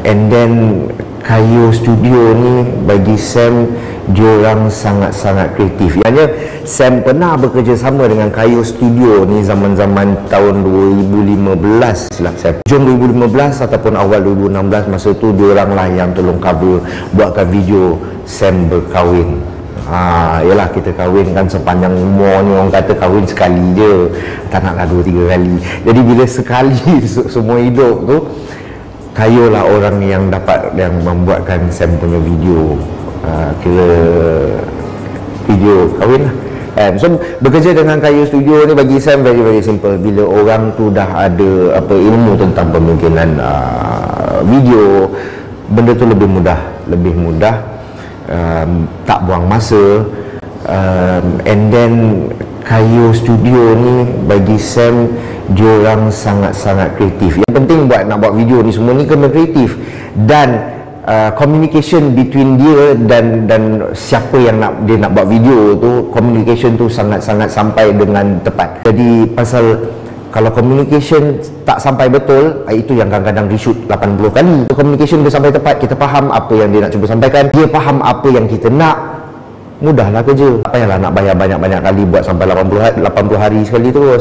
And then Kayo Studio ni bagi Sam, diorang sangat-sangat kreatif. Ianya Sam pernah bekerja sama dengan Kayo Studio ni zaman-zaman tahun 2015 lah, hujung 2015 ataupun awal 2016. Masa tu diorang lah yang tolong cover, buatkan video Sam berkahwin. Yalah, kita kahwin kan sepanjang umur ni, orang kata kahwin sekali je, tak naklah 2-3 kali. Jadi bila sekali semua hidup tu, Kayo lah orang yang membuatkan Sam punya video, kira video kahwin lah. So bekerja dengan Kayo Studio ni bagi Sam very simple. Bila orang tu dah ada ilmu tentang pemungkinan video, benda tu lebih mudah, tak buang masa. And then Kayo Studio ni bagi Sam, diorang sangat-sangat kreatif. Yang penting nak buat video ni semua ni kena kreatif, dan communication between dia dan siapa yang dia nak buat video tu, communication tu sangat-sangat sampai dengan tepat. Jadi pasal kalau communication tak sampai betul, itu yang kadang-kadang reshoot 80 kali. Communication dia sampai tepat, kita faham apa yang dia nak cuba sampaikan, dia faham apa yang kita nak, mudahlah kerja. Tak payahlah nak bayar banyak-banyak kali buat sampai 80 hari sekali tu.